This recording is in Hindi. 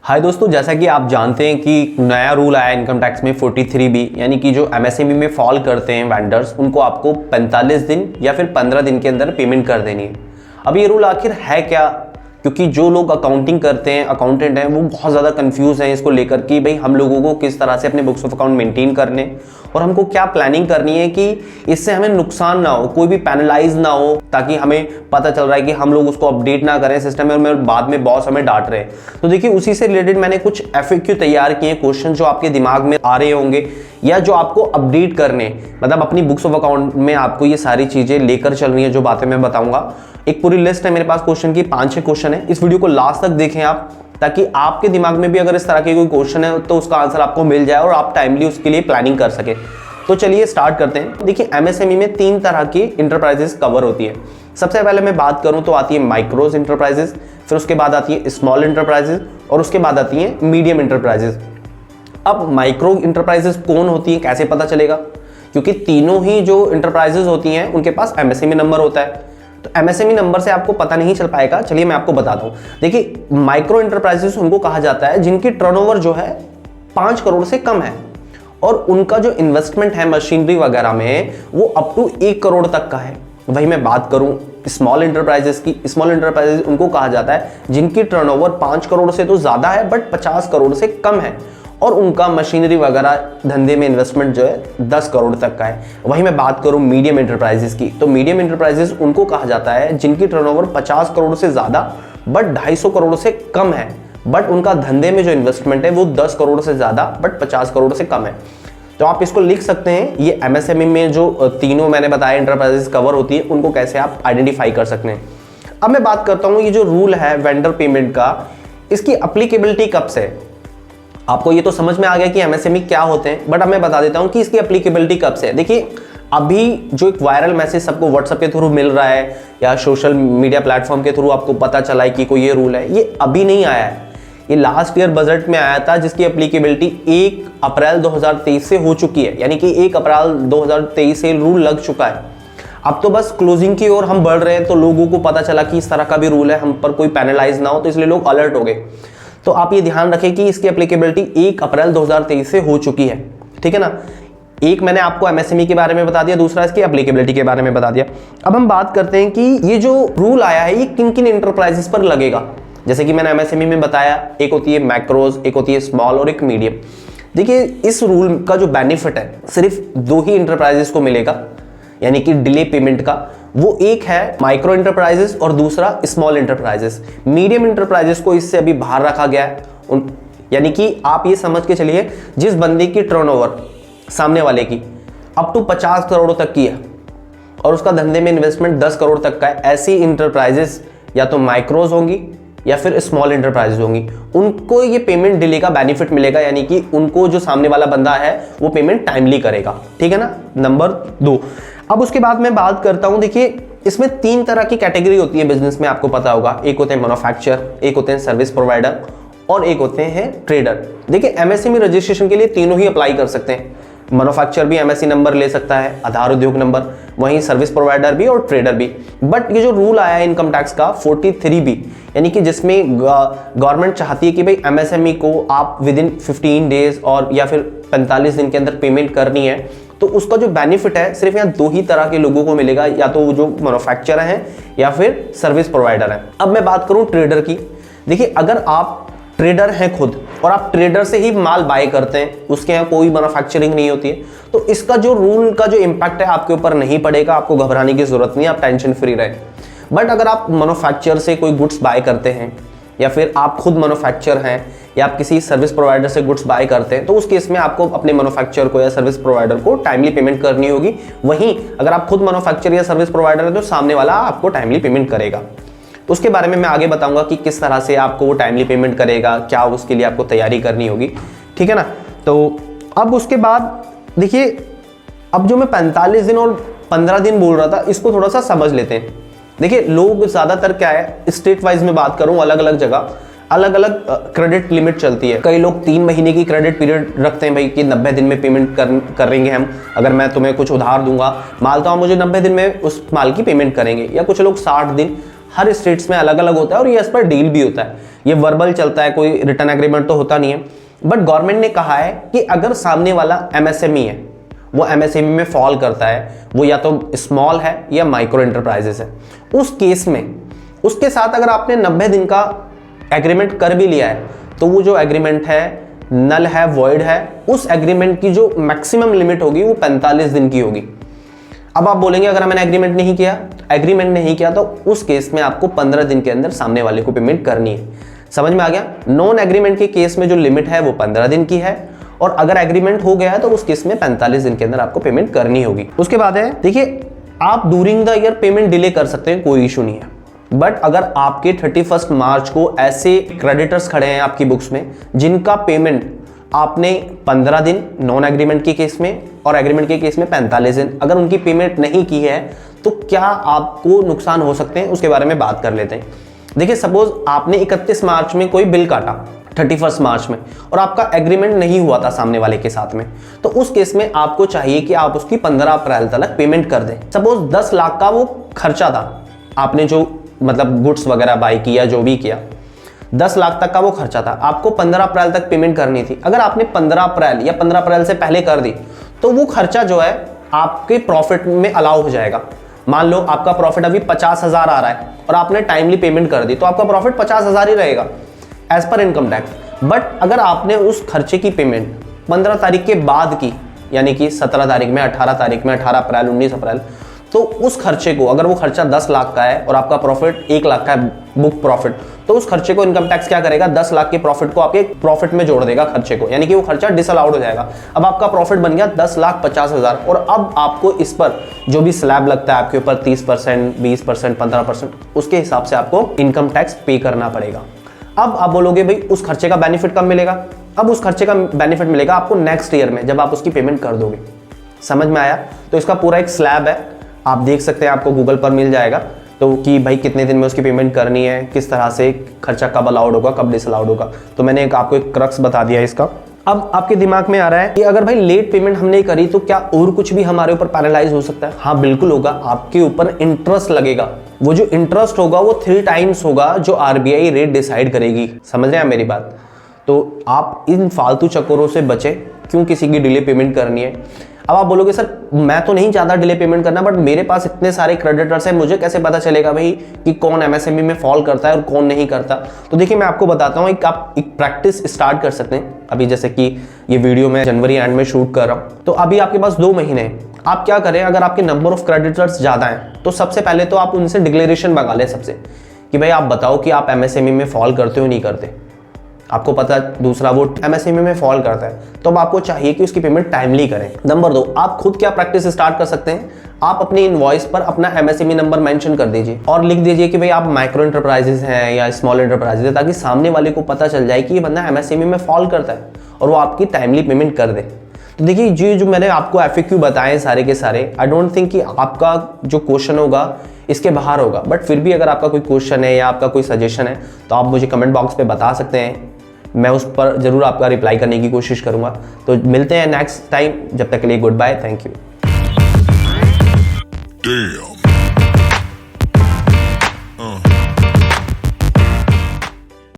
हाय दोस्तों, जैसा कि आप जानते हैं कि नया रूल आया इनकम टैक्स में 43B, यानी कि जो एमएसएमई में फॉल करते हैं वेंडर्स, उनको आपको 45 दिन या फिर 15 दिन के अंदर पेमेंट कर देनी है। अब ये रूल आखिर है क्या? क्योंकि जो लोग अकाउंटिंग करते हैं, अकाउंटेंट हैं, वो बहुत ज़्यादा कंफ्यूज हैं इसको लेकर कि भाई हम लोगों को किस तरह से अपने बुक्स ऑफ अकाउंट मेंटेन करने और हमको क्या प्लानिंग करनी है कि इससे हमें नुकसान ना हो, कोई भी पैनलाइज ना हो, ताकि हमें पता चल रहा है कि हम लोग उसको अपडेट ना करें सिस्टम में और बाद में बॉस हमें डांट रहे हैं। तो देखिए, उसी से रिलेटेड मैंने कुछ FAQ तैयार किए, क्वेश्चन जो आपके दिमाग में आ रहे होंगे या जो आपको अपडेट करने, मतलब अपनी बुक्स ऑफ अकाउंट में आपको ये सारी चीज़ें लेकर चलनी है। जो बातें मैं बताऊंगा, एक पूरी लिस्ट है मेरे पास क्वेश्चन की, 5-6 क्वेश्चन है। इस वीडियो को लास्ट तक देखें आप, ताकि आपके दिमाग में भी अगर इस तरह के कोई क्वेश्चन है तो उसका आंसर आपको मिल जाए और आप टाइमली उसके लिए प्लानिंग कर सके। तो चलिए स्टार्ट करते हैं। देखिए, एमएसएमई में 3 तरह की इंटरप्राइजेस कवर होती है। सबसे पहले मैं बात करूं तो आती है माइक्रोज इंटरप्राइजेस, फिर उसके बाद आती है स्मॉल इंटरप्राइजेस और उसके बाद आती है मीडियम इंटरप्राइजेस। अब माइक्रो इंटरप्राइजेस कौन होती है, कैसे पता चलेगा? क्योंकि तीनों ही जो इंटरप्राइजेस होती हैं उनके पास एमएसएमई नंबर होता है, तो एमएसएमई नंबर से आपको पता नहीं चल पाएगा। चलिए मैं आपको बताता हूं। देखिए, माइक्रो इंटरप्राइजेस उनको कहा जाता है जिनकी टर्नओवर जो है 5 करोड़ से कम है और उनका जो इन्वेस्टमेंट है मशीनरी वगैरह में वो अप टू 1 करोड़ तक का है। वही मैं बात करूं स्मॉल इंटरप्राइजेस की, स्मॉल इंटरप्राइजेस उनको कहा जाता है जिनकी टर्नओवर 5 करोड़ से तो ज़्यादा है बट 50 करोड़ से कम है और उनका मशीनरी वगैरह धंधे में इन्वेस्टमेंट जो है 10 करोड़ तक का है। वहीं मैं बात करूं मीडियम इंटरप्राइजेस की, तो मीडियम इंटरप्राइजेस उनको कहा जाता है जिनकी टर्नओवर 50 करोड़ से ज़्यादा बट 250 करोड़ से कम है, बट उनका धंधे में जो इन्वेस्टमेंट है वो 10 करोड़ से ज़्यादा बट 50 करोड़ से कम है। तो आप इसको लिख सकते हैं। ये एमएसएमई में जो तीनों मैंने बताया इंटरप्राइजेस कवर होती है, उनको कैसे आप आइडेंटिफाई कर सकते हैं। अब मैं बात करता हूँ ये जो रूल है वेंडर पेमेंट का, इसकी अप्लीकेबिलिटी कब से है। आपको ये तो समझ में आ गया कि एमएसएमई क्या होते हैं, बट अब मैं बता देता हूँ कि इसकी एप्लीकेबिलिटी कब से है। देखिए, अभी जो एक वायरल मैसेज सबको व्हाट्सएप के थ्रू मिल रहा है या सोशल मीडिया प्लेटफॉर्म के थ्रू आपको पता चला है कि कोई ये रूल है, ये अभी नहीं आया है। ये लास्ट ईयर बजट में आया था, जिसकी एप्लीकेबिलिटी 1 अप्रैल 2023 से हो चुकी है, यानी कि 1 अप्रैल 2023 से रूल लग चुका है। अब तो बस क्लोजिंग की ओर हम बढ़ रहे हैं, तो लोगों को पता चला कि इस तरह का भी रूल है, हम पर कोई पैनलाइज ना हो, तो इसलिए लोग अलर्ट हो गए। तो आप ये ध्यान रखें कि इसकी एप्लीकेबिलिटी 1 अप्रैल 2023 से हो चुकी है, ठीक है ना। एक मैंने आपको एमएसएमई के बारे में बता दिया, दूसरा इसकी एप्लीकेबिलिटी के बारे में बता दिया। अब हम बात करते हैं कि ये जो रूल आया है ये किन किन इंटरप्राइजेस पर लगेगा। जैसे कि मैंने एमएसएमई में बताया, एक होती है मैक्रोज, एक होती है स्मॉल और एक मीडियम। देखिए, इस रूल का जो बेनिफिट है सिर्फ 2 ही इंटरप्राइजेस को मिलेगा, यानी कि डिले पेमेंट का। वो एक है माइक्रो इंटरप्राइजेस और दूसरा स्मॉल इंटरप्राइजेस। मीडियम इंटरप्राइजेस को इससे अभी बाहर रखा गया है। यानी कि आप ये समझ के चलिए, जिस बंदे की टर्नओवर सामने वाले की अप टू 50 करोड़ तक की है और उसका धंधे में इन्वेस्टमेंट 10 करोड़ तक का है, ऐसी इंटरप्राइजेस या तो माइक्रोज होंगी या फिर स्मॉल इंटरप्राइजेस होंगी। उनको ये पेमेंट डिले का बेनिफिट मिलेगा, यानी कि उनको जो सामने वाला बंदा है वो पेमेंट टाइमली करेगा, ठीक है ना। नंबर 2, अब उसके बाद मैं बात करता हूं। देखिए, इसमें 3 तरह की कैटेगरी होती है बिजनेस में, आपको पता होगा। एक होते हैं मैन्युफैक्चरर, एक होते हैं सर्विस प्रोवाइडर और एक होते हैं ट्रेडर। देखिए, एमएसएमई रजिस्ट्रेशन के लिए तीनों ही अप्लाई कर सकते हैं। मैन्युफैक्चरर भी एमएससी नंबर ले सकता है, आधार उद्योग नंबर, वहीं सर्विस प्रोवाइडर भी और ट्रेडर भी। बट ये जो रूल आया है इनकम टैक्स का 43B, यानी कि जिसमें गवर्नमेंट चाहती है कि भाई एमएसएमई को आप विद इन 15 डेज और या फिर 45 दिन के अंदर पेमेंट करनी है, तो उसका जो बेनिफिट है सिर्फ यहाँ 2 ही तरह के लोगों को मिलेगा, या तो वो जो मैन्युफैक्चरर हैं या फिर सर्विस प्रोवाइडर हैं। अब मैं बात करूँ ट्रेडर की। देखिए, अगर आप ट्रेडर हैं खुद और आप ट्रेडर से ही माल बाय करते हैं, उसके यहाँ कोई मैन्युफैक्चरिंग नहीं होती है, तो इसका जो रूल का जो इम्पैक्ट है आपके ऊपर नहीं पड़ेगा। आपको घबराने की जरूरत नहीं, आप टेंशन फ्री रहें। बट अगर आप मैन्युफैक्चरर से कोई गुड्स बाय करते हैं या फिर आप खुद मैन्युफैक्चरर हैं या आप किसी सर्विस प्रोवाइडर से गुड्स बाय करते हैं, तो उस केस में आपको अपने मैन्युफैक्चरर को या सर्विस प्रोवाइडर को टाइमली पेमेंट करनी होगी। वहीं अगर आप खुद मैन्युफैक्चरर या सर्विस प्रोवाइडर है तो सामने वाला आपको टाइमली पेमेंट करेगा। उसके बारे में मैं आगे बताऊंगा कि किस तरह से आपको वो टाइमली पेमेंट करेगा, क्या उसके लिए आपको तैयारी करनी होगी, ठीक है ना। तो अब उसके बाद देखिए, अब जो मैं 45 दिन और 15 दिन बोल रहा था, इसको थोड़ा सा समझ लेते हैं। देखिए, लोग ज़्यादातर क्या है, स्टेट वाइज में बात करूँ, अलग अलग जगह अलग अलग क्रेडिट लिमिट चलती है। कई लोग 3 महीने की क्रेडिट पीरियड रखते हैं, भाई कि 90 दिन में पेमेंट करेंगे हम। अगर मैं तुम्हें कुछ उधार दूंगा, मालता हूँ मुझे 90 दिन में उस माल की पेमेंट करेंगे। या कुछ लोग 60 दिन, हर स्टेट्स में अलग अलग होता है और ये इस पर डील भी होता है, ये वर्बल चलता है, कोई रिटर्न एग्रीमेंट तो होता नहीं है। बट गवर्नमेंट ने कहा है कि अगर सामने वाला एमएसएमई है, वो एमएसएमई में फॉल करता है, वो या तो स्मॉल है या माइक्रो एंटरप्राइजेस है, उस केस में उसके साथ अगर आपने 90 दिन का एग्रीमेंट कर भी लिया है तो वो जो एग्रीमेंट है नल है, वॉइड है। उस एग्रीमेंट की जो मैक्सिमम लिमिट होगी वो 45 दिन की होगी। अब आप बोलेंगे अगर मैंने एग्रीमेंट नहीं किया तो उस केस में आपको 15 दिन के अंदर सामने वाले को पेमेंट करनी है। समझ में आ गया? नॉन एग्रीमेंट के केस में जो लिमिट है वो 15 दिन की है, और अगर एग्रीमेंट हो गया है तो उस केस में 45 दिन के अंदर आपको पेमेंट करनी होगी। उसके बाद है, देखिए आप during the year payment delay कर सकते हैं, कोई इशू नहीं है। बट अगर आपके 31 मार्च को ऐसे क्रेडिटर्स खड़े हैं आपकी बुक्स में जिनका पेमेंट आपने 15 दिन नॉन एग्रीमेंट के केस में और एग्रीमेंट के केस में 45 दिन, अगर उनकी पेमेंट नहीं की है तो क्या आपको नुकसान हो सकते हैं, उसके बारे में बात कर लेते हैं। देखिए सपोज आपने 31 मार्च में कोई बिल काटा 31 मार्च में और आपका एग्रीमेंट नहीं हुआ था सामने वाले के साथ में, तो उस केस में आपको चाहिए कि आप उसकी 15 अप्रैल तक पेमेंट कर दें। सपोज 10 लाख का वो खर्चा था, आपने जो मतलब गुड्स वगैरह बाई किया, जो भी किया, 10 लाख तक का वो खर्चा था, आपको 15 अप्रैल तक पेमेंट करनी थी। अगर आपने 15 अप्रैल या 15 अप्रैल से पहले कर दी तो वो खर्चा जो है आपके प्रॉफिट में अलाउ हो जाएगा। मान लो आपका प्रॉफिट अभी 50,000 आ रहा है और आपने टाइमली पेमेंट कर दी तो आपका प्रॉफिट 50,000 ही रहेगा as per income tax. But अगर आपने उस खर्चे की पेमेंट 15 तारीख के बाद की, यानी कि 17 तारीख में, 18 तारीख में, 18 अप्रैल, 19 अप्रैल, तो उस खर्चे को, अगर वो खर्चा 10 लाख का है और आपका प्रॉफिट 1 लाख का है बुक प्रॉफिट, तो उस खर्चे को इनकम टैक्स क्या करेगा, 10 लाख के प्रॉफिट को आपके प्रॉफिट में जोड़ देगा खर्चे को, यानी कि वो खर्चा डिसअलाउड हो जाएगा। अब आपका प्रॉफिट बन गया 10,50,000 और अब आपको इस पर जो भी स्लैब लगता है आपके ऊपर 30%, 20%, 15%, उसके हिसाब से आपको इनकम टैक्स पे करना पड़ेगा। अब आप बोलोगे भाई उस खर्चे का बेनिफिट कब मिलेगा? अब उस खर्चे का बेनिफिट मिलेगा आपको नेक्स्ट ईयर में, जब आप उसकी पेमेंट कर दोगे। समझ में आया? तो इसका पूरा एक स्लैब है, आप देख सकते हैं, आपको गूगल पर मिल जाएगा, तो कि भाई कितने दिन में उसकी पेमेंट करनी है, किस तरह से खर्चा कब अलाउड होगा, कब डिसअलाउड होगा। तो मैंने आपको एक क्रक्स बता दिया इसका। अब आपके दिमाग में आ रहा है कि अगर भाई लेट पेमेंट हमने करी तो क्या और कुछ भी हमारे ऊपर पैनलाइज हो सकता है? हाँ बिल्कुल होगा, आपके ऊपर इंटरेस्ट लगेगा। वो जो इंटरेस्ट होगा वो 3 टाइम्स होगा जो आरबीआई रेट डिसाइड करेगी। समझ रहे हैं मेरी बात? तो आप इन फालतू चक्करों से बचे, क्यों किसी की डिले पेमेंट करनी है। अब आप बोलोगे सर मैं तो नहीं चाहता डिले पेमेंट करना, बट मेरे पास इतने सारे क्रेडिटर्स हैं, मुझे कैसे पता चलेगा भाई कि कौन एमएसएमई में फॉल करता है और कौन नहीं करता? तो देखिए मैं आपको बताता हूँ, आप एक प्रैक्टिस स्टार्ट कर सकते हैं। अभी जैसे कि ये वीडियो मैं जनवरी एंड में शूट कर रहा हूँ, तो अभी आपके पास 2 महीने हैं। आप क्या करें, अगर आपके नंबर ऑफ क्रेडिटर्स ज़्यादा हैं तो सबसे पहले तो आप उनसे डिक्लेरेशन मंगा लें सबसे, कि भाई आप बताओ कि आप एमएसएमई में फॉल करते हो नहीं करते। आपको पता दूसरा वो एमएसएमई में फॉल करता है, तो अब आपको चाहिए कि उसकी पेमेंट टाइमली करें। नंबर 2, आप खुद क्या प्रैक्टिस स्टार्ट कर सकते हैं, आप अपनी इनवॉइस पर अपना एमएसएमई नंबर मेंशन कर दीजिए और लिख दीजिए कि भाई आप माइक्रो एंटरप्राइजेस हैं या स्मॉल एंटरप्राइजेस हैं, ताकि सामने वाले को पता चल जाए कि ये बंदा एमएसएमई में फॉल करता है और वो आपकी टाइमली पेमेंट कर दे। तो देखिए जो मैंने आपको FAQ बताए सारे के सारे, आई डोंट थिंक कि आपका जो क्वेश्चन होगा इसके बाहर होगा, बट फिर भी अगर आपका कोई क्वेश्चन है या आपका कोई सजेशन है तो आप मुझे कमेंट बॉक्स पे बता सकते हैं, मैं उस पर जरूर आपका रिप्लाई करने की कोशिश करूंगा। तो मिलते हैं नेक्स्ट टाइम, जब तक के लिए गुड बाय, थैंक यू।